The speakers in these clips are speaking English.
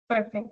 Perfect.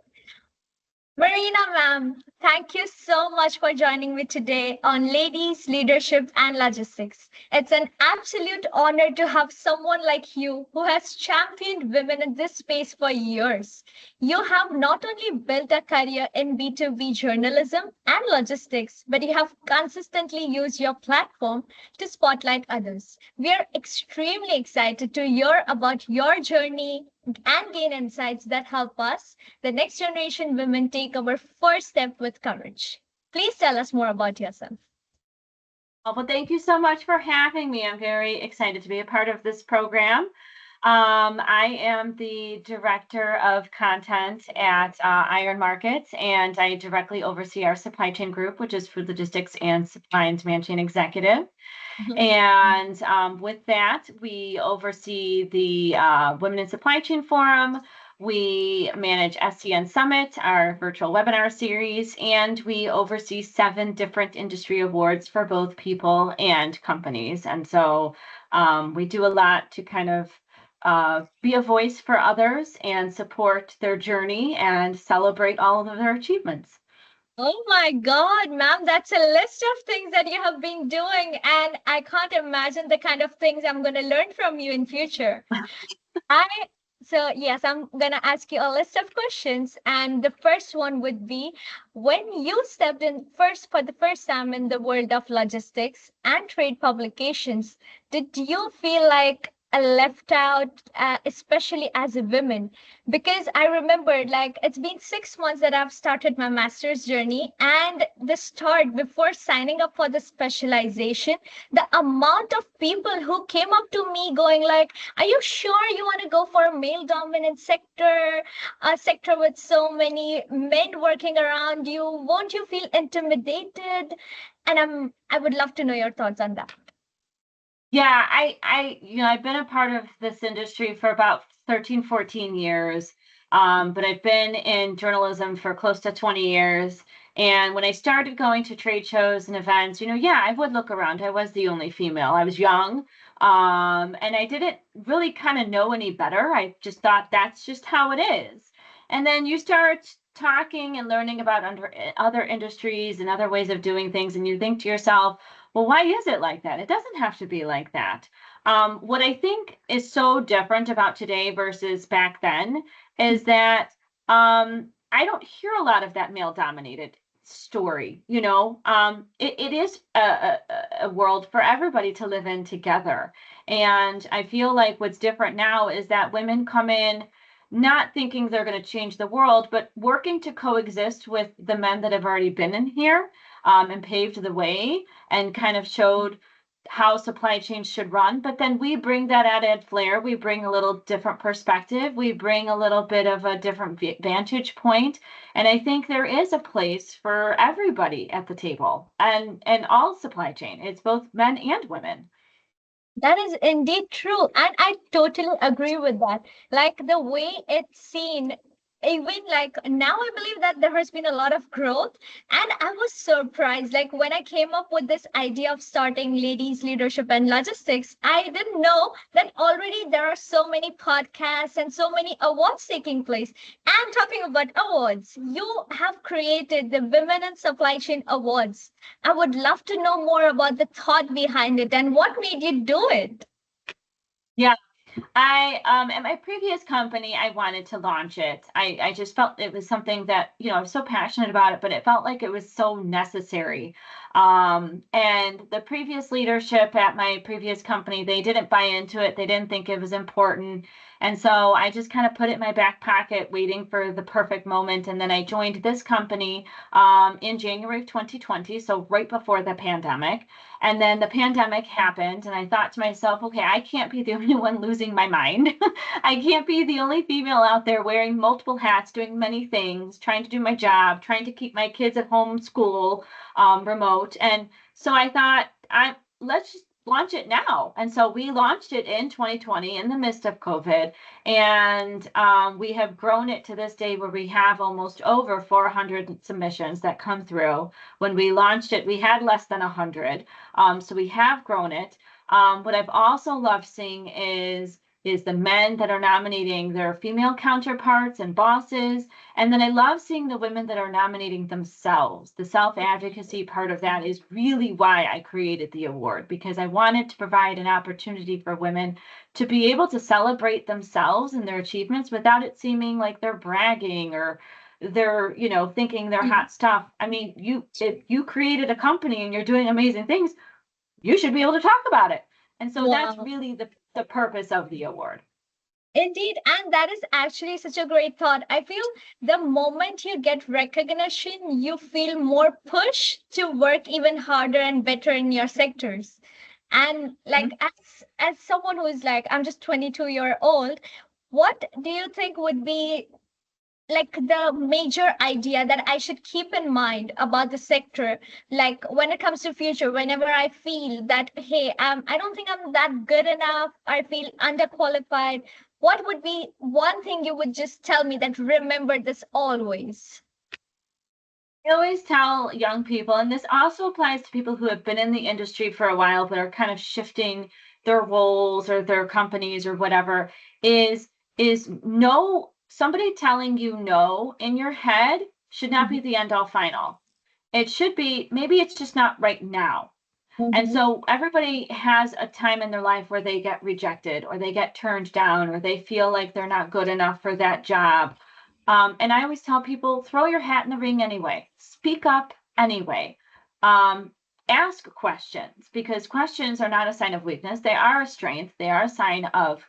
Marina, ma'am, thank you so much for joining me today on Ladies, Leadership and Logistics. It's an absolute honor to have someone like you who has championed women in this space for years. You have not only built a career in B2B journalism and logistics, but you have consistently used your platform to spotlight others. We are extremely excited to hear about your journey and gain insights that help us the next generation women take our first step with courage. Please tell us more about yourself. Well, thank you so much for having me. I'm very excited to be a part of this program. I am the director of content at Iron Markets, and I directly oversee our supply chain group, which is food logistics and supply and demand chain executive. Mhm. And with that, we oversee the Women in Supply Chain Forum. We manage SCN Summit, our virtual webinar series, and we oversee 7 different industry awards for both people and companies. And so we do a lot to kind of be a voice for others and support their journey and celebrate all of their achievements. Oh my God, ma'am, that's a list of things that you have been doing, and I can't imagine the kind of things I'm going to learn from you in future. I so yes, I'm gonna ask you a list of questions, and the first one would be when you stepped in first for the first time in the world of logistics and trade publications, did you feel like left out, especially as a woman? Because I remembered like it's been 6 months that I've started my master's journey, and the start before signing up for the specialization, the amount of people who came up to me going like, are you sure you want to go for a male dominant sector, a sector with so many men working around you? Won't you feel intimidated? And I would love to know your thoughts on that. Yeah, I've been a part of this industry for about 13, 14 years. But I've been in journalism for close to 20 years. And when I started going to trade shows and events, yeah, I would look around. I was the only female. I was young. And I didn't really kind of know any better. I just thought that's just how it is. And then you start talking and learning about other industries and other ways of doing things, and you think to yourself, well, why is it like that? It doesn't have to be like that. What I think is so different about today versus back then is that I don't hear a lot of that male dominated story. It is a world for everybody to live in together. And I feel like what's different now is that women come in not thinking they're going to change the world, but working to coexist with the men that have already been in here and paved the way and kind of showed how supply chains should run. But then we bring that added flair. We bring a little different perspective. We bring a little bit of a different vantage point. And I think there is a place for everybody at the table and all supply chain. It's both men and women. That is indeed true. And I totally agree with that. Like the way it's seen, even like now, I believe that there has been a lot of growth. And I was surprised. Like when I came up with this idea of starting Ladies, Leadership and Logistics, I didn't know that already there are so many podcasts and so many awards taking place. And talking about awards, you have created the Women in Supply Chain Awards. I would love to know more about the thought behind it and what made you do it. Yeah. I at my previous company, I wanted to launch it. I just felt it was something that, I was so passionate about it, but it felt like it was so necessary. And the previous leadership at my previous company, they didn't buy into it. They didn't think it was important. And so I just kind of put it in my back pocket, waiting for the perfect moment. And then I joined this company in January of 2020, so right before the pandemic. And then the pandemic happened, and I thought to myself, okay, I can't be the only one losing my mind. I can't be the only female out there wearing multiple hats, doing many things, trying to do my job, trying to keep my kids at home school remote. And so I thought, let's just launch it now. And so we launched it in 2020 in the midst of COVID. And we have grown it to this day where we have almost over 400 submissions that come through. When we launched it, we had less than 100. So we have grown it. What I've also loved seeing is is the men that are nominating their female counterparts and bosses. And then I love seeing the women that are nominating themselves. The self-advocacy part of that is really why I created the award, because I wanted to provide an opportunity for women to be able to celebrate themselves and their achievements without it seeming like they're bragging or they're, thinking they're hot stuff. I mean, if you created a company and you're doing amazing things, you should be able to talk about it. And so that's Wow. really the purpose of the award. Indeed, and that is actually such a great thought. I feel the moment you get recognition, you feel more push to work even harder and better in your sectors. And like as someone who is like, I'm just 22-year old, what do you think would be like the major idea that I should keep in mind about the sector, like when it comes to future, whenever I feel that, hey, I don't think I'm that good enough, I feel underqualified, what would be one thing you would just tell me that remember this always? I always tell young people, and this also applies to people who have been in the industry for a while but are kind of shifting their roles or their companies or whatever, is no, somebody telling you no in your head should not be the end all final. It should be, maybe it's just not right now. And Mm-hmm. so everybody has a time in their life where they get rejected or they get turned down or they feel like they're not good enough for that job. And I always tell people, throw your hat in the ring anyway. Speak up anyway. Um, Ask questions, because questions are not a sign of weakness. They are a strength. They are a sign of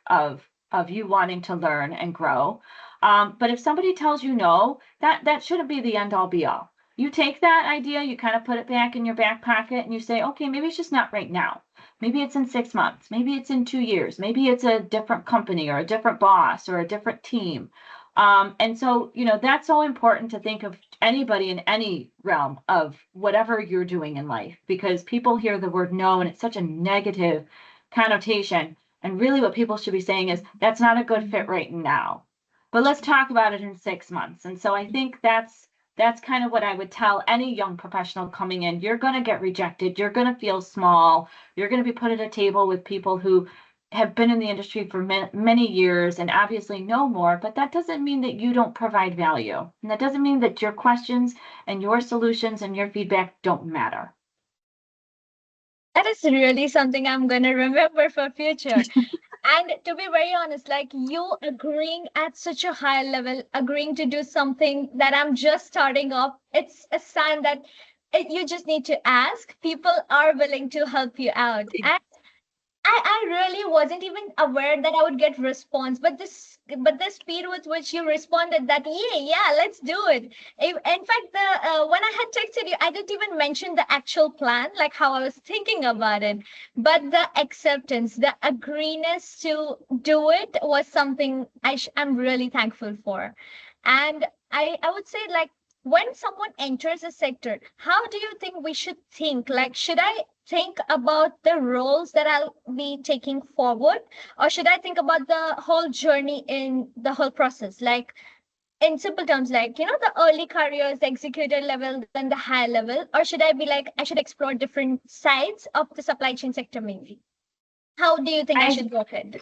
you wanting to learn and grow. But if somebody tells you no, that shouldn't be the end all be all. You take that idea, you kind of put it back in your back pocket and you say, okay, maybe it's just not right now. Maybe it's in 6 months. Maybe it's in 2 years. Maybe it's a different company or a different boss or a different team. And so, that's so important to think of anybody in any realm of whatever you're doing in life, because people hear the word no and it's such a negative connotation. And really what people should be saying is, that's not a good fit right now, but let's talk about it in 6 months. And so I think that's kind of what I would tell any young professional coming in. You're going to get rejected. You're going to feel small. You're going to be put at a table with people who have been in the industry for many years and obviously know more, but that doesn't mean that you don't provide value. And that doesn't mean that your questions and your solutions and your feedback don't matter. That is really something I'm going to remember for future. And to be very honest, like you agreeing at such a high level, agreeing to do something that I'm just starting off, it's a sign that you just need to ask. People are willing to help you out. And I really wasn't even aware that I would get response, but the speed with which you responded that yeah, let's do it. In fact, the when I had texted you, I didn't even mention the actual plan, like how I was thinking about it, but the acceptance, the agreement to do it was something I'm really thankful for. And I would say like when someone enters a sector, how do you think we should think? Like, should I think about the roles that I'll be taking forward, or should I think about the whole journey in the whole process? Like, in simple terms, like, the early careers, the executive level, then the high level, or should I be like, I should explore different sides of the supply chain sector, maybe? How do you think I I should go ahead?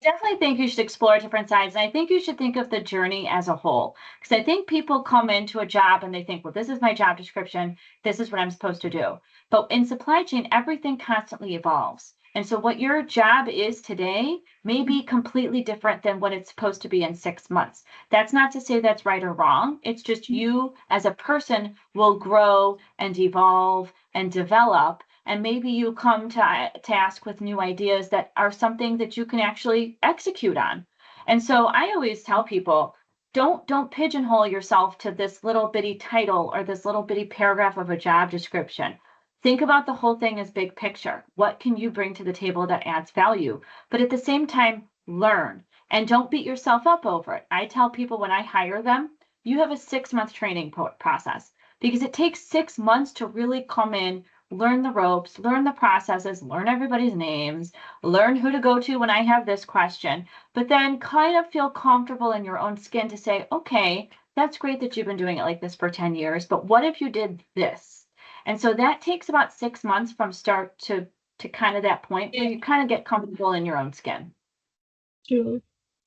definitely think you should explore different sides. And I think you should think of the journey as a whole. Because I think people come into a job and they think, well, this is my job description. This is what I'm supposed to do. But in supply chain, everything constantly evolves. And so what your job is today may be completely different than what it's supposed to be in 6 months. That's not to say that's right or wrong. It's just you as a person will grow and evolve and develop, and maybe you come to task with new ideas that are something that you can actually execute on. And so I always tell people, don't pigeonhole yourself to this little bitty title or this little bitty paragraph of a job description. Think about the whole thing as big picture. What can you bring to the table that adds value? But at the same time, learn and don't beat yourself up over it. I tell people when I hire them, you have a 6 month training process, because it takes 6 months to really come in, learn the ropes, learn the processes, learn everybody's names, learn who to go to when I have this question, but then kind of feel comfortable in your own skin to say, okay, that's great that you've been doing it like this for 10 years, but what if you did this? And so that takes about 6 months from start to kind of that point where you kind of get comfortable in your own skin. True.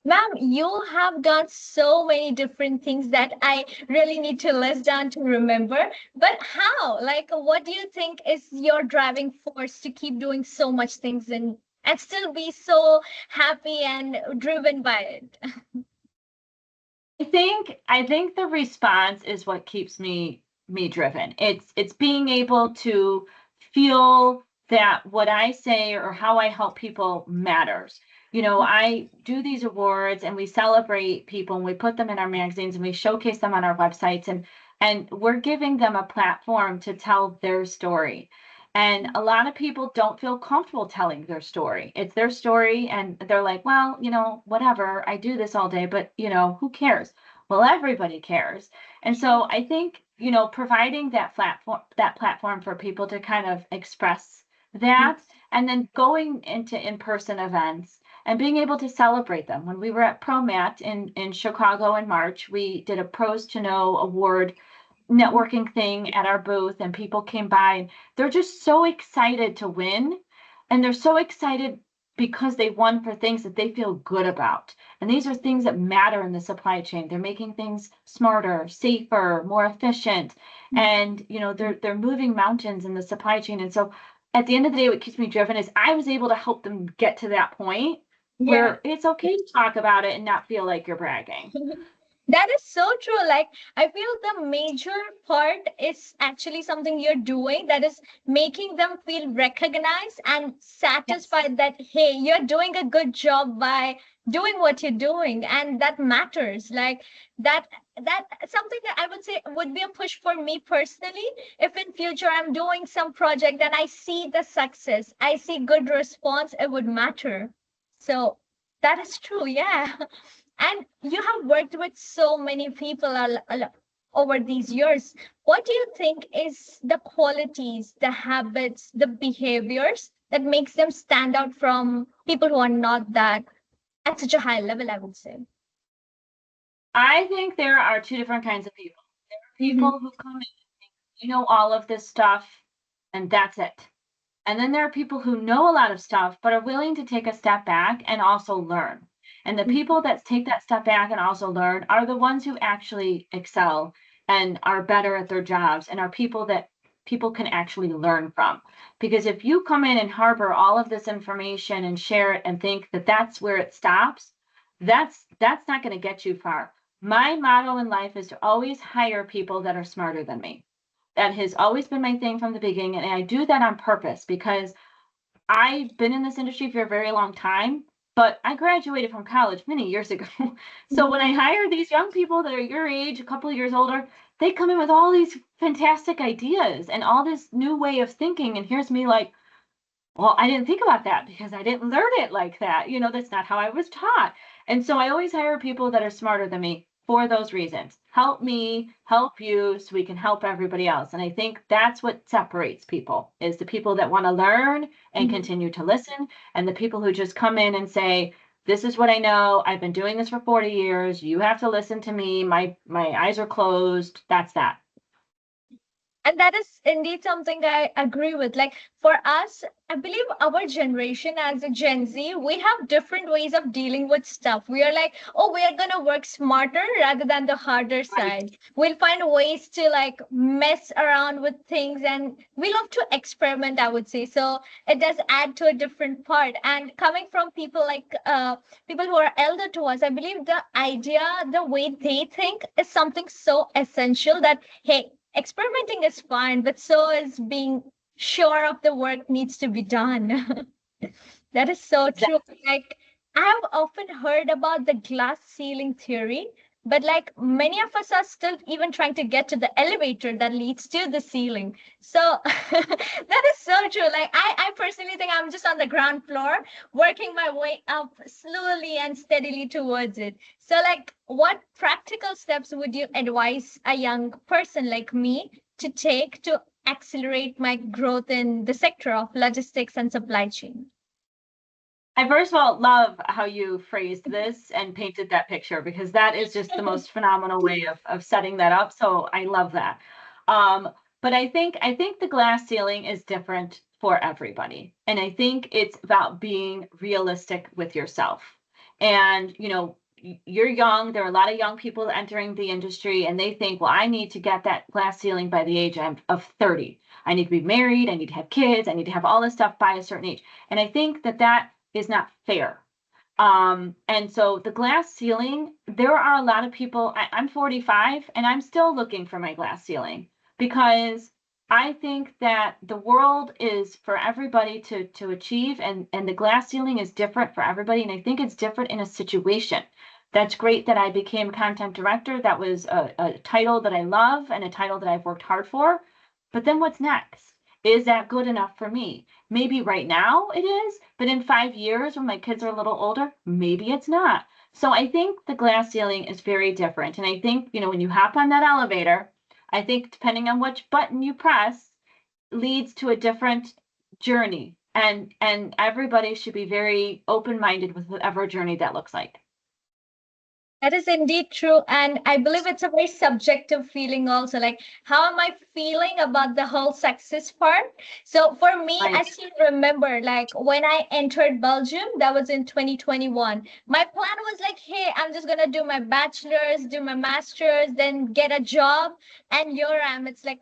Ma'am, you have done so many different things that I really need to list down to remember. But how? Like, what do you think is your driving force to keep doing so much things and still be so happy and driven by it? I think the response is what keeps me driven. It's being able to feel that what I say or how I help people matters. I do these awards and we celebrate people and we put them in our magazines and we showcase them on our websites, and we're giving them a platform to tell their story. And a lot of people don't feel comfortable telling their story. It's their story, and they're like, well, whatever, I do this all day, but, who cares? Well, everybody cares. And so I think, providing that platform for people to kind of express that, and then going into in-person events and being able to celebrate them. When we were at ProMat in Chicago in March, we did a Pros to Know award networking thing at our booth, and people came by and they're just so excited to win, and they're so excited because they won for things that they feel good about, and these are things that matter in the supply chain. They're making things smarter, safer, more efficient, and they're moving mountains in the supply chain. And so at the end of the day, what keeps me driven is I was able to help them get to that point Yeah. where it's okay to talk about it and not feel like you're bragging. That is so true. Like, I feel the major part is actually something you're doing that is making them feel recognized and Yes. satisfied that, hey, you're doing a good job by doing what you're doing. And that matters. Like, that, that something that I would say would be a push for me personally. If in future I'm doing some project and I see the success, I see good response, it would matter. So that is true. Yeah. And you have worked with so many people over these years. What do you think is the qualities, the habits, the behaviors that makes them stand out from people who are not that at such a high level, I would say? I think there are two different kinds of people. Hmm. People who come in, all of this stuff, and that's it. And then there are people who know a lot of stuff, but are willing to take a step back and also learn. And the people that take that step back and also learn are the ones who actually excel and are better at their jobs, and are people that people can actually learn from. Because if you come in and harbor all of this information and share it and think that that's where it stops, that's not going to get you far. My motto in life is to always hire people that are smarter than me. That has always been my thing from the beginning. And I do that on purpose because I've been in this industry for a very long time, but I graduated from college many years ago. So when I hire these young people that are your age, a couple of years older, they come in with all these fantastic ideas and all this new way of thinking. And here's me like, well, I didn't think about that because I didn't learn it like that. That's not how I was taught. And so I always hire people that are smarter than me for those reasons. Help me, help you, so we can help everybody else. And I think that's what separates people, is the people that want to learn and continue to listen, and the people who just come in and say, this is what I know. I've been doing this for 40 years. You have to listen to me. My eyes are closed. That's that. And that is indeed something I agree with. Like for us, I believe our generation as a Gen Z, we have different ways of dealing with stuff. We are like, oh, we are going to work smarter rather than the harder Right. side. We'll find ways to like mess around with things, and we love to experiment, I would say. So it does add to a different part. And coming from people like people who are elder to us, I believe the idea, the way they think is something so essential that, hey, experimenting is fine, but so is being sure of the work needs to be done. That is so true. Like, I've often heard about the glass ceiling theory, but like many of us are still even trying to get to the elevator that leads to the ceiling. So that is so true. Like, I personally think I'm just on the ground floor, working my way up slowly and steadily towards it. So, like, what practical steps would you advise a young person like me to take to accelerate my growth in the sector of logistics and supply chain? I first of all love how you phrased this and painted that picture, because that is just the most phenomenal way of setting that up. So I love that. Um, but I think the glass ceiling is different for everybody. And I think it's about being realistic with yourself. And, you're young. There are a lot of young people entering the industry, and they think, well, I need to get that glass ceiling by the age of 30. I need to be married. I need to have kids. I need to have all this stuff by a certain age. And I think that that is not fair. And so the glass ceiling, there are a lot of people, I'm 45 and I'm still looking for my glass ceiling, because I think that the world is for everybody to achieve, and the glass ceiling is different for everybody. And I think it's different in a situation. That's great that I became content director. That was a title that I love and a title that I've worked hard for. But then what's next? Is that good enough for me? Maybe right now it is, but in 5 years when my kids are a little older, maybe it's not. So I think the glass ceiling is very different. And I think, when you hop on that elevator, I think depending on which button you press leads to a different journey. And everybody should be very open-minded with whatever journey that looks like. That is indeed true. And I believe it's a very subjective feeling also. Like, how am I feeling about the whole success part? So for me, Right. I still remember, like, when I entered Belgium, that was in 2021. My plan was like, hey, I'm just going to do my bachelor's, do my master's, then get a job. And here I am. It's like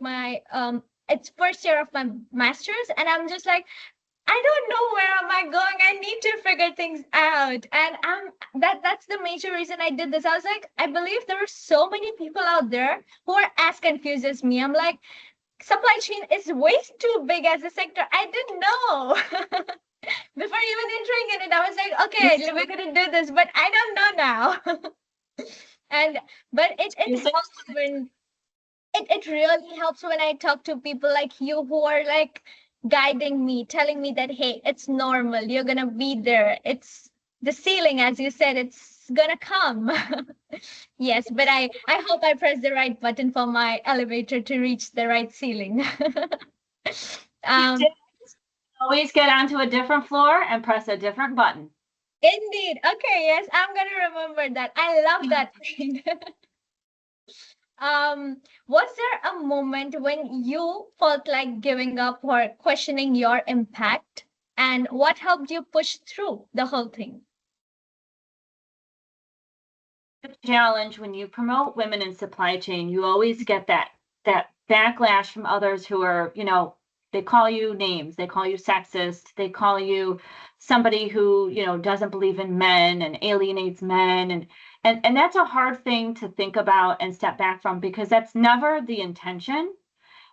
it's first year of my master's. And I'm just like, I don't know where am I going. I need to figure things out. And that's the major reason I did this. I was like, I believe there are so many people out there who are as confused as me. I'm like, supply chain is way too big as a sector. I didn't know. Before even entering in it, I was like, okay, we're gonna do this, but I don't know now. But it helps when it really helps when I talk to people like you who are like guiding me, telling me that, hey, it's normal. You're going to be there. It's the ceiling, as you said, it's going to come. Yes, but I hope I press the right button for my elevator to reach the right ceiling. Always get onto a different floor and press a different button. Indeed. Okay, yes, I'm going to remember that. I love that. Was there a moment when you felt like giving up or questioning your impact? And what helped you push through the whole thing? The challenge when you promote women in supply chain, you always get that backlash from others who are, they call you names, they call you sexist, they call you somebody who, doesn't believe in men and alienates men. And that's a hard thing to think about and step back from, because that's never the intention.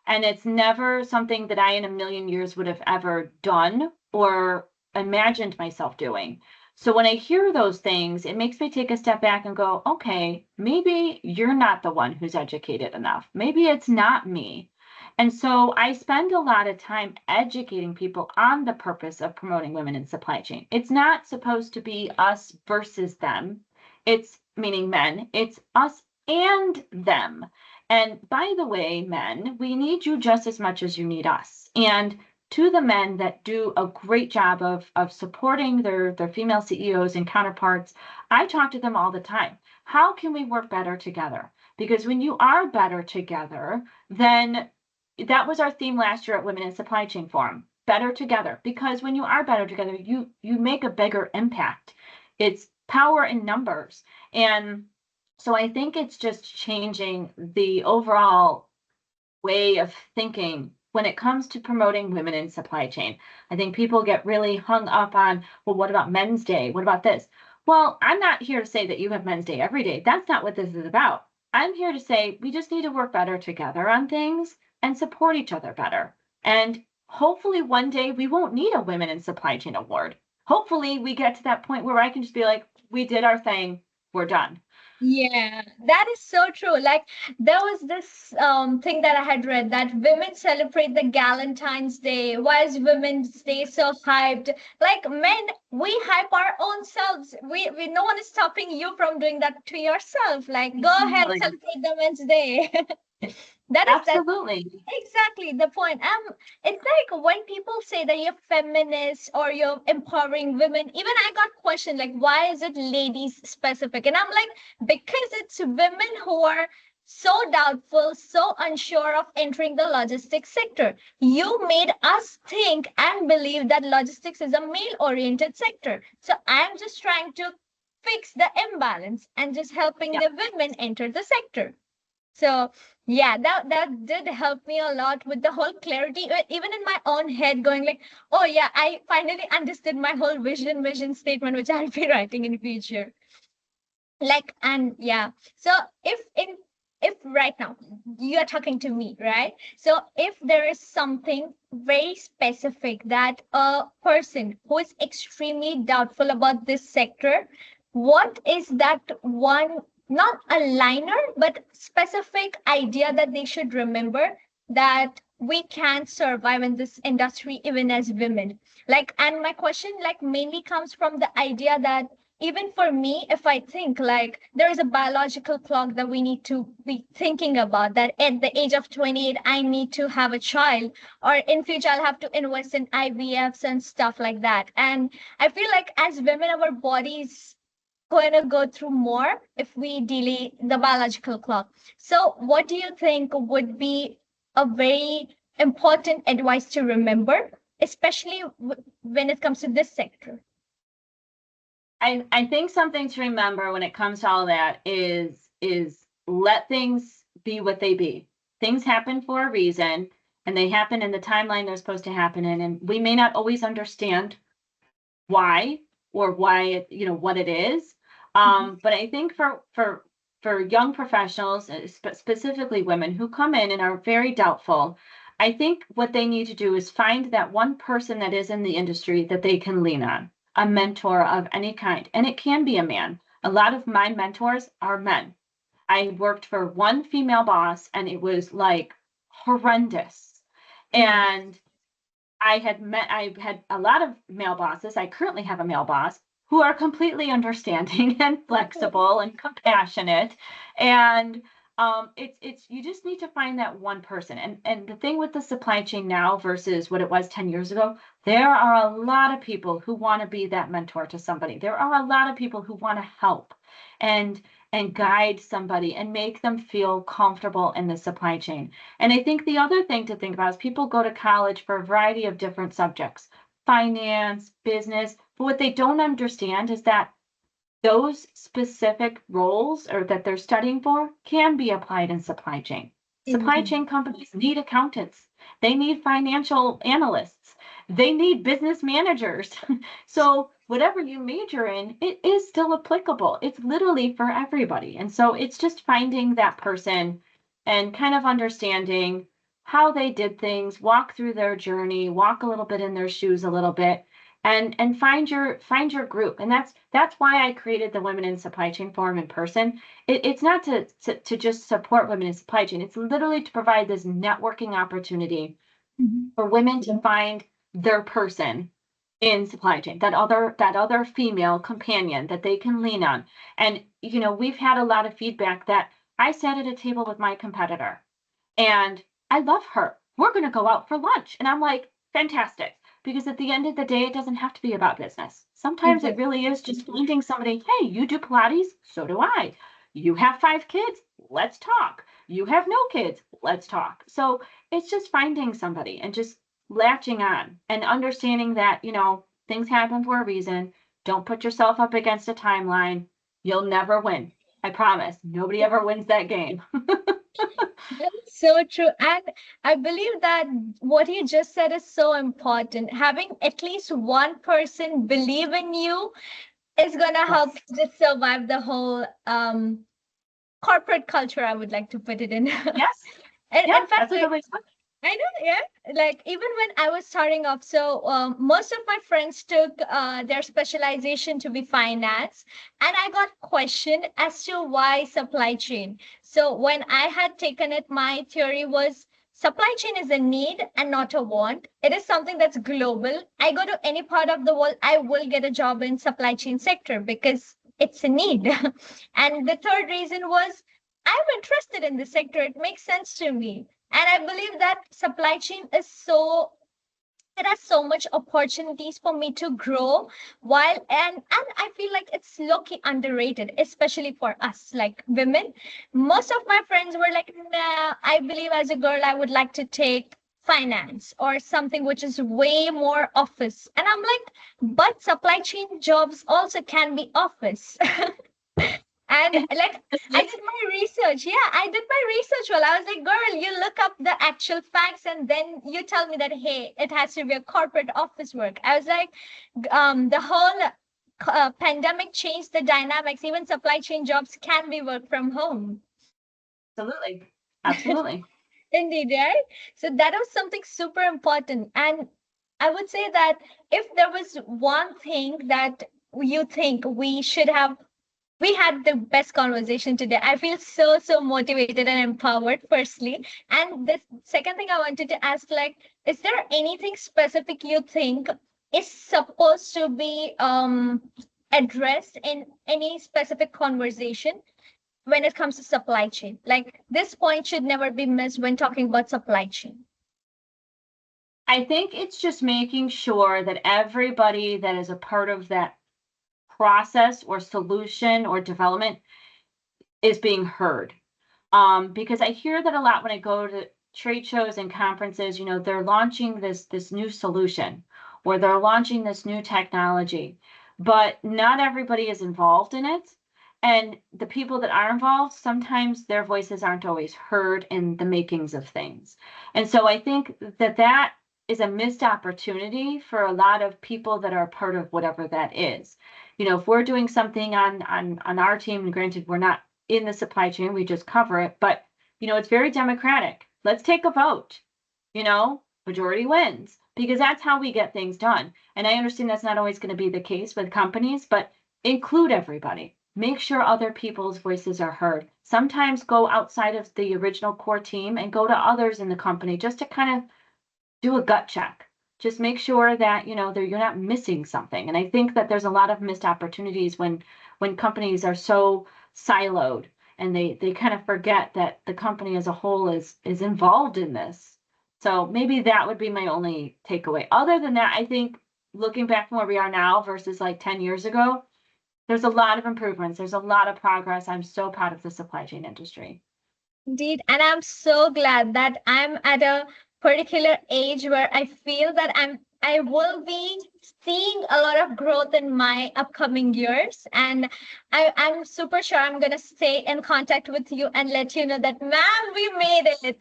And it's never something that I in a million years would have ever done or imagined myself doing. So when I hear those things, it makes me take a step back and go, okay, maybe you're not the one who's educated enough. Maybe it's not me. And so I spend a lot of time educating people on the purpose of promoting women in supply chain. It's not supposed to be us versus them. It's meaning men. It's us and them. And by the way, men, we need you just as much as you need us. And to the men that do a great job of supporting their female CEOs and counterparts, I talk to them all the time. How can we work better together? Because when you are better together, then that was our theme last year at Women in Supply Chain Forum, better together. Because when you are better together, you make a bigger impact. It's power in numbers. And so I think it's just changing the overall way of thinking when it comes to promoting women in supply chain. I think people get really hung up on, well, what about Men's Day? What about this? Well, I'm not here to say that you have Men's Day every day. That's not what this is about. I'm here to say we just need to work better together on things and support each other better. And hopefully one day we won't need a Women in Supply Chain award. Hopefully we get to that point where I can just be like, we did our thing, we're done. Yeah, that is so true. Like, there was this thing that I had read that women celebrate the Galentine's Day. Why is Women's Day so hyped? Like, men, we hype our own selves. We no one is stopping you from doing that to yourself. Like, go ahead, celebrate the Men's Day. That Absolutely. Exactly the point. It's like when people say that you're feminist or you're empowering women, even I got questioned like, why is it ladies specific? And I'm like, because it's women who are so doubtful, so unsure of entering the logistics sector. You made us think and believe that logistics is a male oriented sector. So I'm just trying to fix the imbalance and just helping the women enter the sector. So yeah, that did help me a lot with the whole clarity, even in my own head, going like, oh yeah, I finally understood my whole vision statement, which I'll be writing in future. Like, and yeah, so if right now you are talking to me, right? So if there is something very specific that a person who is extremely doubtful about this sector, what is that one, not a liner, but specific idea that they should remember, that we can survive in this industry even as women? Like, and my question like mainly comes from the idea that even for me, if I think like there is a biological clock that we need to be thinking about, that at the age of 28 I need to have a child, or in future I'll have to invest in IVFs and stuff like that. And I feel like as women our bodies going to go through more if we delay the biological clock. So what do you think would be a very important advice to remember, especially when it comes to this sector? I think something to remember when it comes to all that is let things be what they be. Things happen for a reason, and they happen in the timeline they're supposed to happen in, and we may not always understand why, or why it, what it is. But I think for young professionals, specifically women who come in and are very doubtful, I think what they need to do is find that one person that is in the industry that they can lean on, a mentor of any kind. And it can be a man. A lot of my mentors are men. I worked for one female boss and it was like horrendous. And I had a lot of male bosses. I currently have a male boss who are completely understanding and flexible and compassionate. And it's you just need to find that one person. And the thing with the supply chain now versus what it was 10 years ago, there are a lot of people who want to be that mentor to somebody. There are a lot of people who want to help and guide somebody and make them feel comfortable in the supply chain. And I think the other thing to think about is people go to college for a variety of different subjects, finance, business, but what they don't understand is that those specific roles or that they're studying for can be applied in supply chain. Supply chain companies need accountants. They need financial analysts. They need business managers. So whatever you major in, it is still applicable. It's literally for everybody. And so it's just finding that person and kind of understanding how they did things, walk through their journey, walk a little bit in their shoes a little bit, and find your group. And that's why I created the Women in Supply Chain Forum in person. It's not to just support women in supply chain. It's literally to provide this networking opportunity for women to find their person in supply chain, that other female companion that they can lean on. And we've had a lot of feedback that I sat at a table with my competitor and I love her. We're going to go out for lunch. And I'm like, fantastic. Because at the end of the day, it doesn't have to be about business. Sometimes it really is just finding somebody, hey, you do Pilates, so do I. You have 5 kids, let's talk. You have no kids, let's talk. So it's just finding somebody and just latching on and understanding that, things happen for a reason. Don't put yourself up against a timeline. You'll never win. I promise. Nobody ever wins that game. That's so true. And I believe that what you just said is so important. Having at least one person believe in you is going to help you just survive the whole corporate culture, I would like to put it in. Yes. And Yeah, in fact, that's a good way to put it. I know, yeah. Like even when I was starting off, so most of my friends took their specialization to be finance, and I got questioned as to why supply chain. So when I had taken it, my theory was supply chain is a need and not a want. It is something that's global. I go to any part of the world, I will get a job in supply chain sector because it's a need. And the third reason was I'm interested in this sector. It makes sense to me. And I believe that supply chain is so, it has so much opportunities for me to grow, while and I feel like it's low-key underrated, especially for us like women. Most of my friends were like, nah, I believe as a girl I would like to take finance or something which is way more office. And I'm like, but supply chain jobs also can be office. And like I did my research. Yeah, I did my research. Well, I was like, girl, you look up the actual facts and then you tell me that, hey, it has to be a corporate office work. I was like, the whole pandemic changed the dynamics. Even supply chain jobs can be work from home. Absolutely. Absolutely. Indeed, right? So that was something super important. And I would say that if there was one thing that you think we had the best conversation today. I feel so motivated and empowered, firstly. And the second thing I wanted to ask, like, is there anything specific you think is supposed to be addressed in any specific conversation when it comes to supply chain? Like, this point should never be missed when talking about supply chain. I think it's just making sure that everybody that is a part of that process or solution or development is being heard. Because I hear that a lot when I go to trade shows and conferences, they're launching this new solution or they're launching this new technology, but not everybody is involved in it. And the people that are involved, sometimes their voices aren't always heard in the makings of things. And so I think that is a missed opportunity for a lot of people that are part of whatever that is. If we're doing something on our team, and granted, we're not in the supply chain, we just cover it, but it's very democratic. Let's take a vote. Majority wins, because that's how we get things done. And I understand that's not always going to be the case with companies, but include everybody. Make sure other people's voices are heard. Sometimes go outside of the original core team and go to others in the company just to kind of do a gut check. Just make sure that you're not missing something. And I think that there's a lot of missed opportunities when companies are so siloed and they kind of forget that the company as a whole is involved in this. So maybe that would be my only takeaway. Other than that, I think looking back from where we are now versus like 10 years ago, there's a lot of improvements. There's a lot of progress. I'm so proud of the supply chain industry. Indeed. And I'm so glad that I'm at a particular age where I feel that I will be seeing a lot of growth in my upcoming years. And I'm super sure I'm gonna stay in contact with you and let you know that, ma'am, we made it.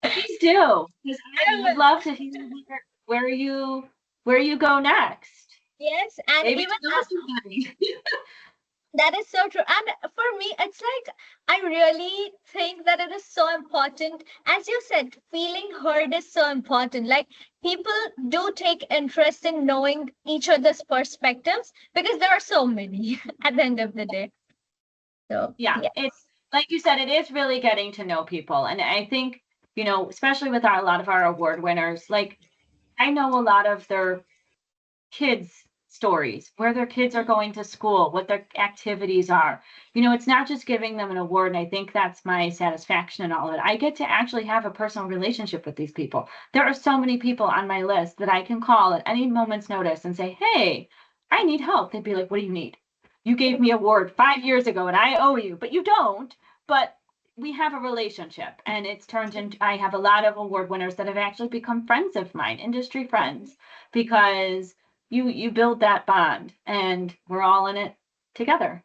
Please do, because I I would will. love to hear where you go next. Yes, and Maybe even tell somebody. that is so true. And for me, it's like I really think that it is so important. As you said, feeling heard is so important. Like people do take interest in knowing each other's perspectives because there are so many at the end of the day. So, Yeah, yeah. it's like you said, it is really getting to know people. And I think, especially with a lot of our award winners, like I know a lot of their kids' stories, where their kids are going to school, what their activities are. It's not just giving them an award. And I think that's my satisfaction in all of it. I get to actually have a personal relationship with these people. There are so many people on my list that I can call at any moment's notice and say, hey, I need help. They'd be like, what do you need? You gave me a award 5 years ago and I owe you, but you don't. But we have a relationship and it's turned into, I have a lot of award winners that have actually become friends of mine, industry friends, because you build that bond and we're all in it together.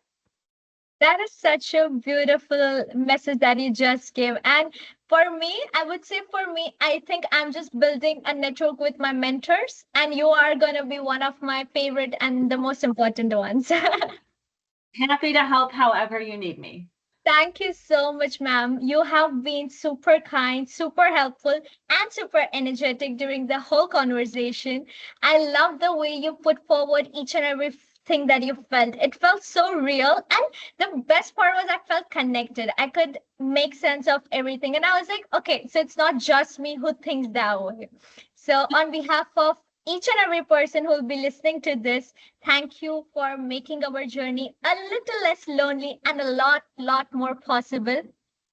That is such a beautiful message that you just gave. And for me, I would say for me, I think I'm just building a network with my mentors, and you are going to be one of my favorite and the most important ones. Happy to help however you need me. Thank you so much, ma'am. You have been super kind, super helpful, and super energetic during the whole conversation. I love the way you put forward each and every thing that you felt. It felt so real. And the best part was I felt connected. I could make sense of everything. And I was like, okay, so it's not just me who thinks that way. So, on behalf of each and every person who will be listening to this, thank you for making our journey a little less lonely and a lot more possible.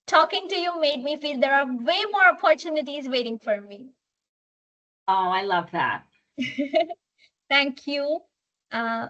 Talking to you made me feel there are way more opportunities waiting for me. Oh, I love that. Thank you. Uh,